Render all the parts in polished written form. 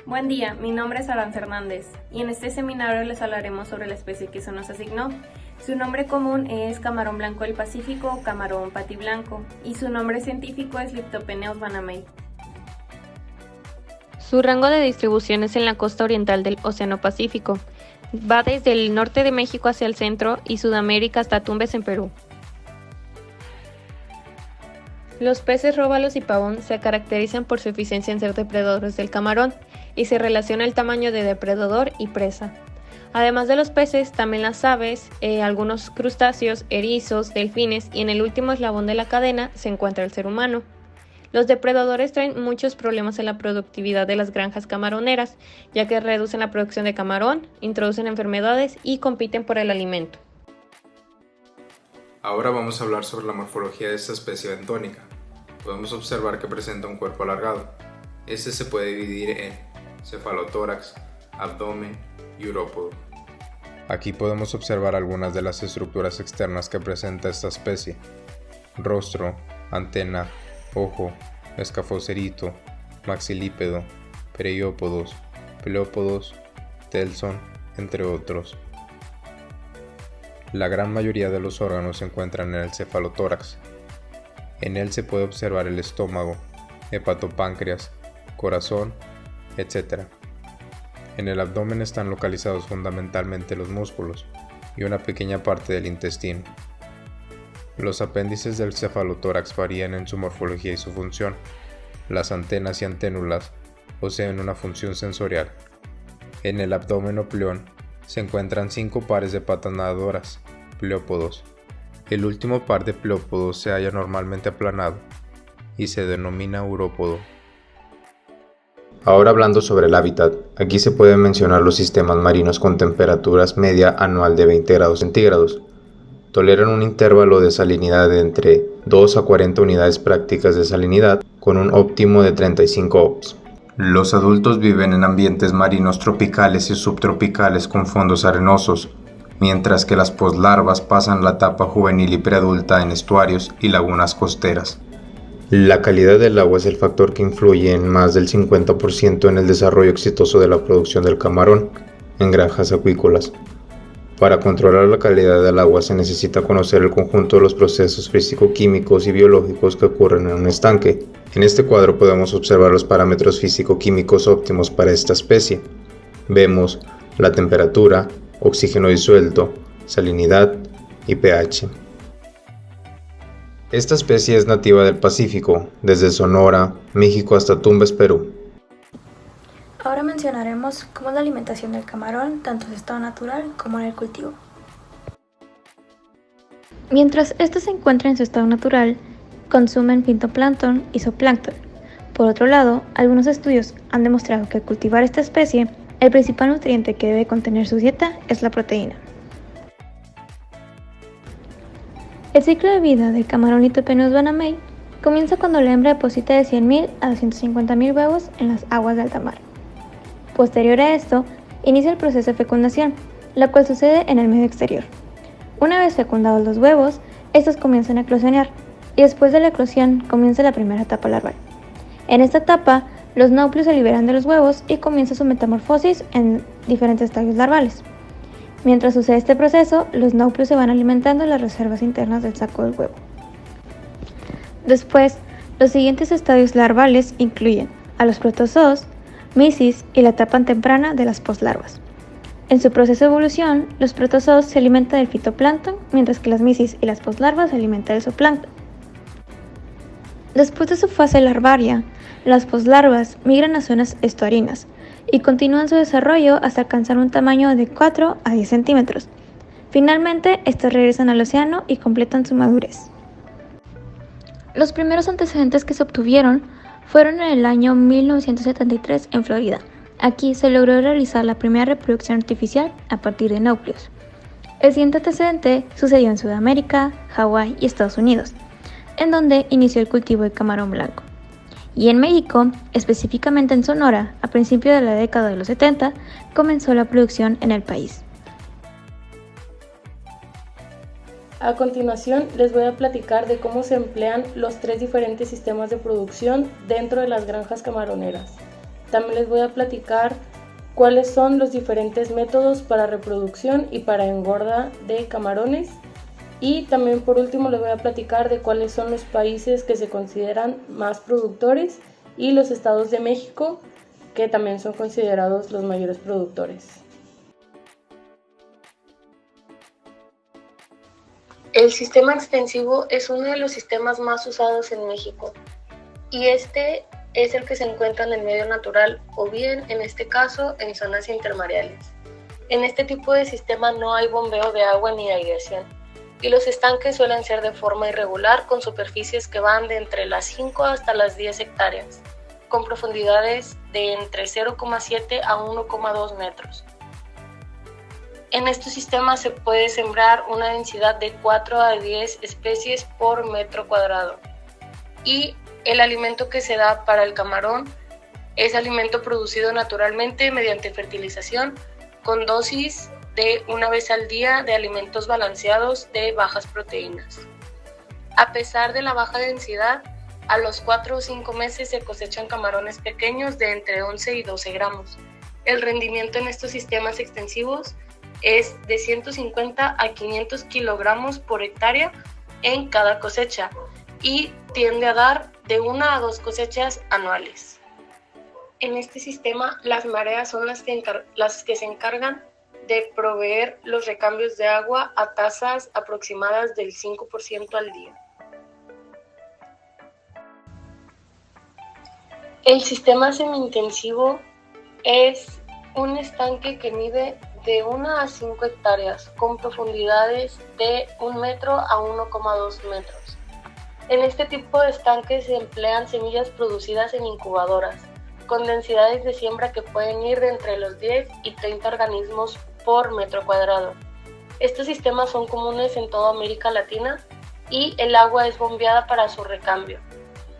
Buen día, mi nombre es Aranza Hernández y en este seminario les hablaremos sobre la especie que se nos asignó. Su nombre común es camarón blanco del Pacífico o camarón patiblanco y su nombre científico es Leptopeneus banamei. Su rango de distribución es en la costa oriental del Océano Pacífico. Va desde el norte de México hacia el centro y Sudamérica hasta Tumbes en Perú. Los peces róbalos y pavón se caracterizan por su eficiencia en ser depredadores del camarón y se relaciona el tamaño de depredador y presa. Además de los peces, también las aves, algunos crustáceos, erizos, delfines y en el último eslabón de la cadena se encuentra el ser humano. Los depredadores traen muchos problemas en la productividad de las granjas camaroneras, ya que reducen la producción de camarón, introducen enfermedades y compiten por el alimento. Ahora vamos a hablar sobre la morfología de esta especie bentónica. Podemos observar que presenta un cuerpo alargado. Este se puede dividir en cefalotórax, abdomen y urópodo. Aquí podemos observar algunas de las estructuras externas que presenta esta especie: rostro, antena, ojo, escafocerito, maxilípedo, periópodos, pleópodos, telson, entre otros. La gran mayoría de los órganos se encuentran en el cefalotórax. En él se puede observar el estómago, hepatopáncreas, corazón, etc. En el abdomen están localizados fundamentalmente los músculos y una pequeña parte del intestino. Los apéndices del cefalotórax varían en su morfología y su función. Las antenas y anténulas poseen una función sensorial. En el abdomen o pleón se encuentran 5 pares de patas nadadoras, pleópodos. El último par de pleópodos se halla normalmente aplanado y se denomina urópodo. Ahora hablando sobre el hábitat, aquí se pueden mencionar los sistemas marinos con temperaturas media anual de 20 grados centígrados. Toleran un intervalo de salinidad de entre 2 a 40 unidades prácticas de salinidad con un óptimo de 35 ops. Los adultos viven en ambientes marinos tropicales y subtropicales con fondos arenosos, mientras que las poslarvas pasan la etapa juvenil y preadulta en estuarios y lagunas costeras. La calidad del agua es el factor que influye en más del 50% en el desarrollo exitoso de la producción del camarón en granjas acuícolas. Para controlar la calidad del agua se necesita conocer el conjunto de los procesos físico-químicos y biológicos que ocurren en un estanque. En este cuadro podemos observar los parámetros físico-químicos óptimos para esta especie. Vemos la temperatura, oxígeno disuelto, salinidad y pH. Esta especie es nativa del Pacífico, desde Sonora, México hasta Tumbes, Perú. Ahora mencionaremos cómo es la alimentación del camarón, tanto en su estado natural como en el cultivo. Mientras este se encuentra en su estado natural, consumen fitoplancton y zooplancton. Por otro lado, algunos estudios han demostrado que al cultivar esta especie, el principal nutriente que debe contener su dieta es la proteína. El ciclo de vida del camarón Leptopeneus banamei comienza cuando la hembra deposita de 100.000 a 250.000 huevos en las aguas de alta mar. Posterior a esto, inicia el proceso de fecundación, la cual sucede en el medio exterior. Una vez fecundados los huevos, estos comienzan a eclosionar y después de la eclosión comienza la primera etapa larval. En esta etapa, los náuplios se liberan de los huevos y comienza su metamorfosis en diferentes estadios larvales. Mientras sucede este proceso, los náuplios se van alimentando en las reservas internas del saco del huevo. Después, los siguientes estadios larvales incluyen a los protozoos, misis y la etapa temprana de las poslarvas. En su proceso de evolución, los protozoos se alimentan del fitoplancton, mientras que las misis y las poslarvas se alimentan del zooplancton. Después de su fase larvaria, las poslarvas migran a zonas estuarinas y continúan su desarrollo hasta alcanzar un tamaño de 4 a 10 centímetros. Finalmente, estas regresan al océano y completan su madurez. Los primeros antecedentes que se obtuvieron fueron en el año 1973 en Florida. Aquí se logró realizar la primera reproducción artificial a partir de náuplios. El siguiente antecedente sucedió en Sudamérica, Hawái y Estados Unidos, en donde inició el cultivo de camarón blanco. Y en México, específicamente en Sonora, a principios de la década de los 70, comenzó la producción en el país. A continuación les voy a platicar de cómo se emplean los 3 diferentes sistemas de producción dentro de las granjas camaroneras. También les voy a platicar cuáles son los diferentes métodos para reproducción y para engorda de camarones. Y también por último les voy a platicar de cuáles son los países que se consideran más productores y los estados de México, que también son considerados los mayores productores. El sistema extensivo es uno de los sistemas más usados en México y este es el que se encuentra en el medio natural o bien, en este caso, en zonas intermareales. En este tipo de sistema no hay bombeo de agua ni aireación y los estanques suelen ser de forma irregular con superficies que van de entre las 5 hasta las 10 hectáreas, con profundidades de entre 0,7 a 1,2 metros. En estos sistemas se puede sembrar una densidad de 4 a 10 especies por metro cuadrado. Y el alimento que se da para el camarón es alimento producido naturalmente mediante fertilización con dosis de una vez al día de alimentos balanceados de bajas proteínas. A pesar de la baja densidad, a los 4 o 5 meses se cosechan camarones pequeños de entre 11 y 12 gramos. El rendimiento en estos sistemas extensivos es de 150 a 500 kilogramos por hectárea en cada cosecha y tiende a dar de 1 a 2 cosechas anuales. En este sistema, las mareas son las que se encargan de proveer los recambios de agua a tasas aproximadas del 5% al día. El sistema semi-intensivo es un estanque que mide de 1 a 5 hectáreas con profundidades de 1 metro a 1,2 metros. En este tipo de estanques se emplean semillas producidas en incubadoras, con densidades de siembra que pueden ir de entre los 10 y 30 organismos por metro cuadrado. Estos sistemas son comunes en toda América Latina y el agua es bombeada para su recambio,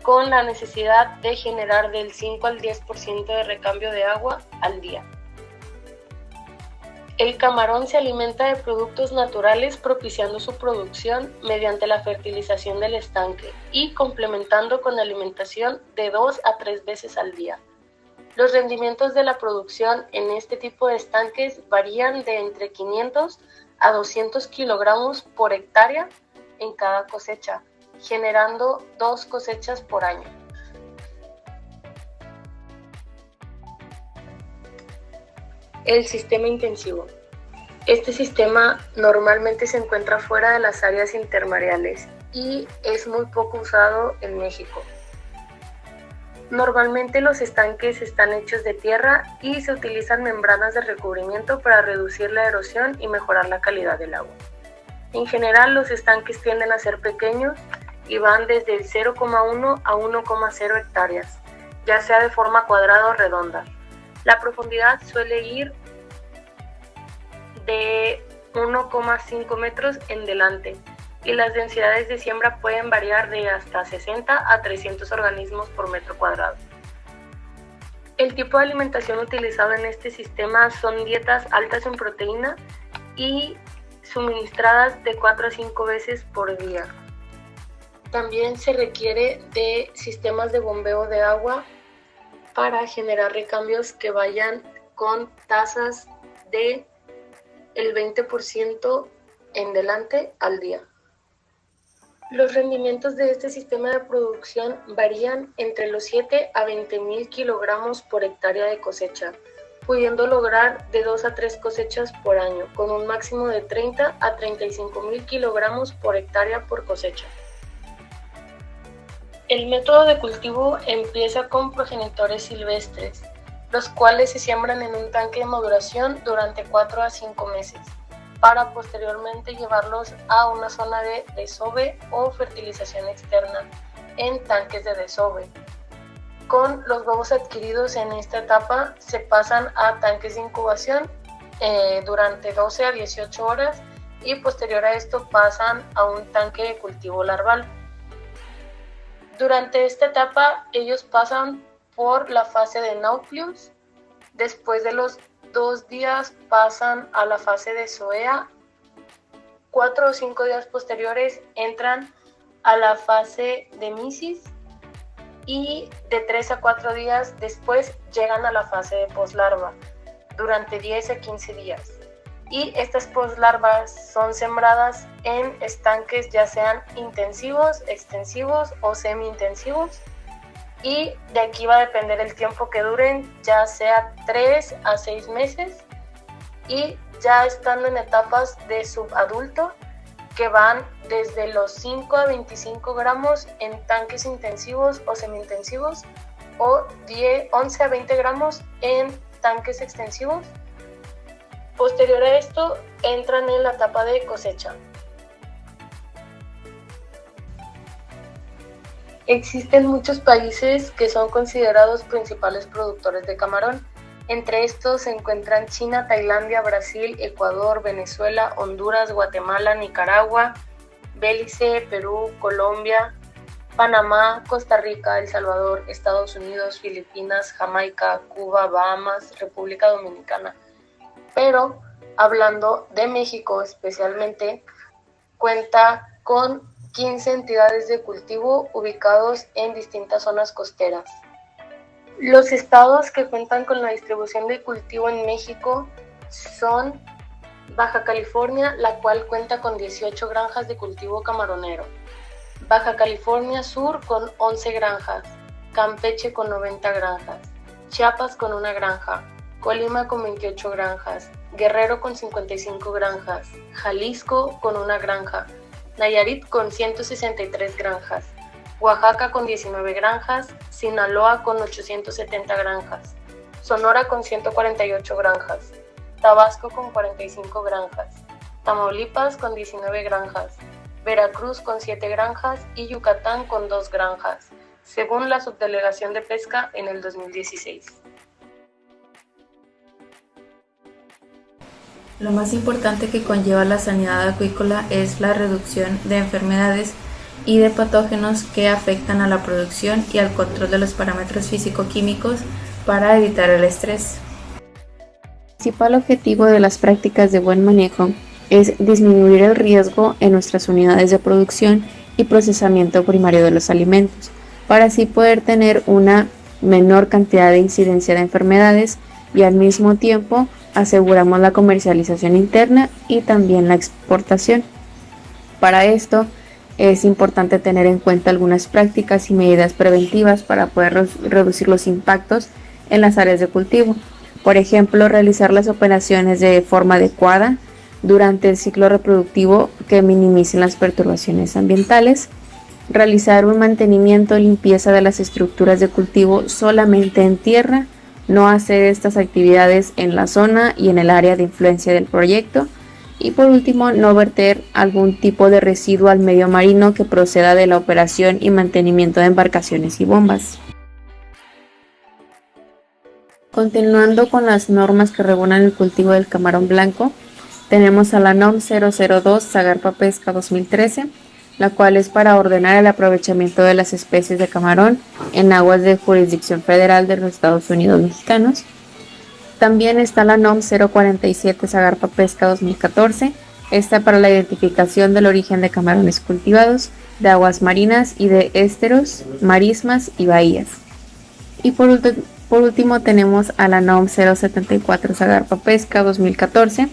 con la necesidad de generar del 5 al 10% de recambio de agua al día. El camarón se alimenta de productos naturales propiciando su producción mediante la fertilización del estanque y complementando con alimentación de 2 a 3 veces al día. Los rendimientos de la producción en este tipo de estanques varían de entre 500 a 200 kilogramos por hectárea en cada cosecha, generando 2 cosechas por año. El sistema intensivo. Este sistema normalmente se encuentra fuera de las áreas intermareales y es muy poco usado en México. Normalmente los estanques están hechos de tierra y se utilizan membranas de recubrimiento para reducir la erosión y mejorar la calidad del agua. En general, los estanques tienden a ser pequeños y van desde el 0,1 a 1,0 hectáreas, ya sea de forma cuadrada o redonda. La profundidad suele ir de 1,5 metros en delante y las densidades de siembra pueden variar de hasta 60 a 300 organismos por metro cuadrado. El tipo de alimentación utilizado en este sistema son dietas altas en proteína y suministradas de 4 a 5 veces por día. También se requiere de sistemas de bombeo de agua para generar recambios que vayan con tasas de el 20% en delante al día. Los rendimientos de este sistema de producción varían entre los 7 a 20,000 kilogramos por hectárea de cosecha, pudiendo lograr de 2 a 3 cosechas por año, con un máximo de 30 a 35,000 kilogramos por hectárea por cosecha. El método de cultivo empieza con progenitores silvestres, los cuales se siembran en un tanque de maduración durante 4 a 5 meses, para posteriormente llevarlos a una zona de desove o fertilización externa en tanques de desove. Con los huevos adquiridos en esta etapa se pasan a tanques de incubación durante 12 a 18 horas y posterior a esto pasan a un tanque de cultivo larval. Durante esta etapa ellos pasan por la fase de Nauplius. Después de los 2 días pasan a la fase de zoea. 4 o 5 días posteriores entran a la fase de misis y de 3 a 4 días después llegan a la fase de poslarva durante 10 a 15 días. Y estas poslarvas son sembradas en estanques ya sean intensivos, extensivos o semi-intensivos, y de aquí va a depender el tiempo que duren, ya sea 3 a 6 meses, y ya estando en etapas de subadulto que van desde los 5 a 25 gramos en tanques intensivos o semi-intensivos, o 11 a 20 gramos en tanques extensivos. Posterior a esto entran en la etapa de cosecha. Existen muchos países que son considerados principales productores de camarón. Entre estos se encuentran China, Tailandia, Brasil, Ecuador, Venezuela, Honduras, Guatemala, Nicaragua, Belice, Perú, Colombia, Panamá, Costa Rica, El Salvador, Estados Unidos, Filipinas, Jamaica, Cuba, Bahamas, República Dominicana. Pero hablando de México especialmente, cuenta con 15 entidades de cultivo ubicados en distintas zonas costeras. Los estados que cuentan con la distribución de cultivo en México son Baja California, la cual cuenta con 18 granjas de cultivo camaronero, Baja California Sur con 11 granjas, Campeche con 90 granjas, Chiapas con 1 granja, Colima con 28 granjas, Guerrero con 55 granjas, Jalisco con 1 granja, Nayarit con 163 granjas, Oaxaca con 19 granjas, Sinaloa con 870 granjas, Sonora con 148 granjas, Tabasco con 45 granjas, Tamaulipas con 19 granjas, Veracruz con 7 granjas y Yucatán con 2 granjas, según la Subdelegación de Pesca en el 2016. Lo más importante que conlleva la sanidad acuícola es la reducción de enfermedades y de patógenos que afectan a la producción y al control de los parámetros físico-químicos para evitar el estrés. El principal objetivo de las prácticas de buen manejo es disminuir el riesgo en nuestras unidades de producción y procesamiento primario de los alimentos, para así poder tener una menor cantidad de incidencia de enfermedades y al mismo tiempo aseguramos la comercialización interna y también la exportación. Para esto es importante tener en cuenta algunas prácticas y medidas preventivas para poder reducir los impactos en las áreas de cultivo. Por ejemplo, realizar las operaciones de forma adecuada durante el ciclo reproductivo que minimicen las perturbaciones ambientales, realizar un mantenimiento y limpieza de las estructuras de cultivo solamente en tierra, no hacer estas actividades en la zona y en el área de influencia del proyecto, y por último, no verter algún tipo de residuo al medio marino que proceda de la operación y mantenimiento de embarcaciones y bombas. Continuando con las normas que regulan el cultivo del camarón blanco, tenemos a la NOM 002 Zagarpa Pesca 2013, la cual es para ordenar el aprovechamiento de las especies de camarón en aguas de jurisdicción federal de los Estados Unidos mexicanos. También está la NOM 047 Zagarpa Pesca 2014, esta para la identificación del origen de camarones cultivados, de aguas marinas y de ésteros, marismas y bahías. Y por último tenemos a la NOM 074 Zagarpa Pesca 2014,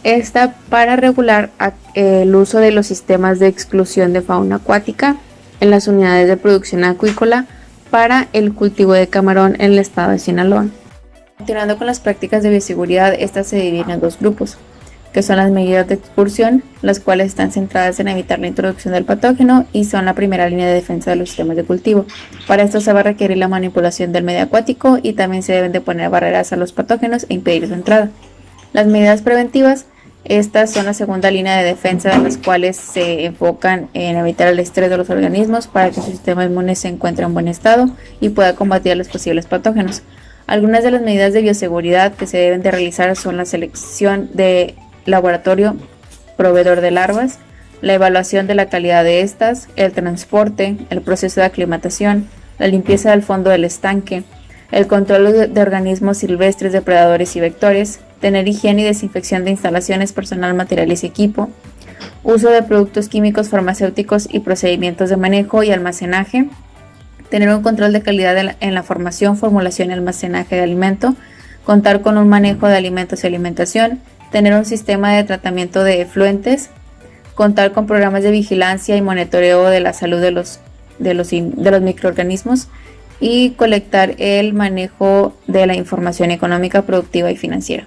esta para regular el uso de los sistemas de exclusión de fauna acuática en las unidades de producción acuícola para el cultivo de camarón en el estado de Sinaloa. Continuando con las prácticas de bioseguridad, estas se dividen en 2 grupos, que son las medidas de expulsión, las cuales están centradas en evitar la introducción del patógeno y son la primera línea de defensa de los sistemas de cultivo. Para esto se va a requerir la manipulación del medio acuático y también se deben de poner barreras a los patógenos e impedir su entrada. Las medidas preventivas, estas son la segunda línea de defensa, de las cuales se enfocan en evitar el estrés de los organismos para que su sistema inmune se encuentre en buen estado y pueda combatir a los posibles patógenos. Algunas de las medidas de bioseguridad que se deben de realizar son la selección de laboratorio proveedor de larvas, la evaluación de la calidad de estas, el transporte, el proceso de aclimatación, la limpieza del fondo del estanque, el control de organismos silvestres, depredadores y vectores, tener higiene y desinfección de instalaciones, personal, materiales y equipo, uso de productos químicos farmacéuticos y procedimientos de manejo y almacenaje, tener un control de calidad en la formación, formulación y almacenaje de alimento, contar con un manejo de alimentos y alimentación, tener un sistema de tratamiento de efluentes, contar con programas de vigilancia y monitoreo de la salud de los microorganismos y colectar el manejo de la información económica, productiva y financiera.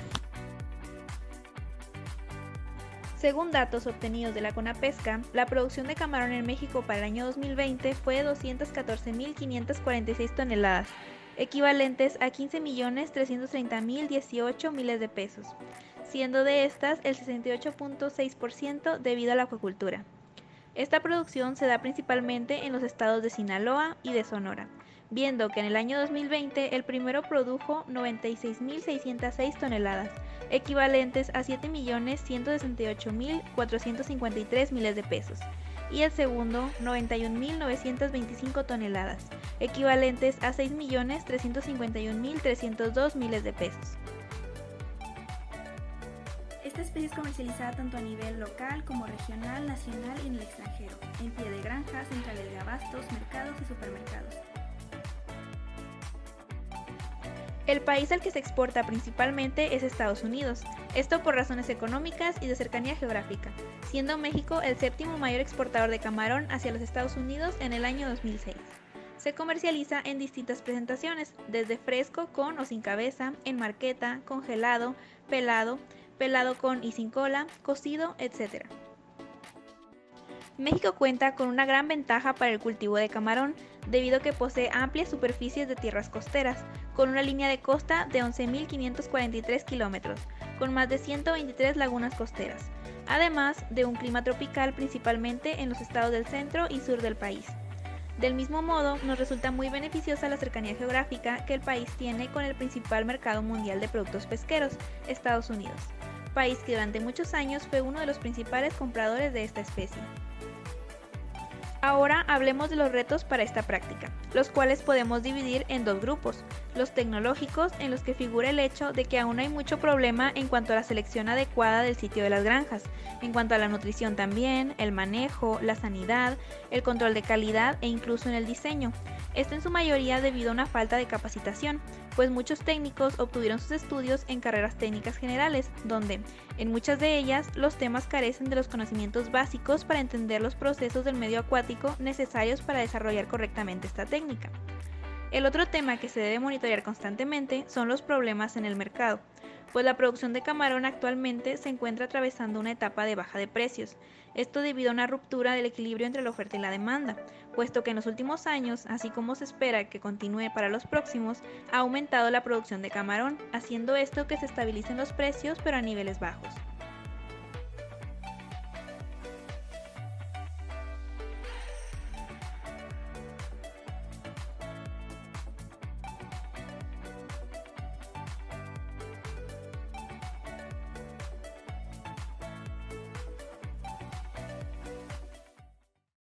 Según datos obtenidos de la CONAPESCA, la producción de camarón en México para el año 2020 fue de 214.546 toneladas, equivalentes a 15.330.018 miles de pesos, siendo de estas el 68.6% debido a la acuicultura. Esta producción se da principalmente en los estados de Sinaloa y de Sonora, viendo que en el año 2020 el primero produjo 96.606 toneladas, equivalentes a 7.168.453 miles de pesos, y el segundo 91.925 toneladas, equivalentes a 6.351.302 miles de pesos. Esta especie es comercializada tanto a nivel local como regional, nacional y en el extranjero, en pie de granjas, centrales de abastos, mercados y supermercados. El país al que se exporta principalmente es Estados Unidos, esto por razones económicas y de cercanía geográfica, siendo México el séptimo mayor exportador de camarón hacia los Estados Unidos en el año 2006. Se comercializa en distintas presentaciones, desde fresco con o sin cabeza, en marqueta, congelado, pelado con y sin cola, cocido, etc. México cuenta con una gran ventaja para el cultivo de camarón, debido a que posee amplias superficies de tierras costeras, con una línea de costa de 11.543 kilómetros, con más de 123 lagunas costeras, además de un clima tropical principalmente en los estados del centro y sur del país. Del mismo modo, nos resulta muy beneficiosa la cercanía geográfica que el país tiene con el principal mercado mundial de productos pesqueros, Estados Unidos, país que durante muchos años fue uno de los principales compradores de esta especie. Ahora hablemos de los retos para esta práctica, los cuales podemos dividir en dos grupos: los tecnológicos, en los que figura el hecho de que aún hay mucho problema en cuanto a la selección adecuada del sitio de las granjas, en cuanto a la nutrición también, el manejo, la sanidad, el control de calidad e incluso en el diseño. Esto en su mayoría debido a una falta de capacitación, pues muchos técnicos obtuvieron sus estudios en carreras técnicas generales, donde, en muchas de ellas, los temas carecen de los conocimientos básicos para entender los procesos del medio acuático necesarios para desarrollar correctamente esta técnica. El otro tema que se debe monitorear constantemente son los problemas en el mercado, pues la producción de camarón actualmente se encuentra atravesando una etapa de baja de precios, esto debido a una ruptura del equilibrio entre la oferta y la demanda, puesto que en los últimos años, así como se espera que continúe para los próximos, ha aumentado la producción de camarón, haciendo esto que se estabilicen los precios pero a niveles bajos.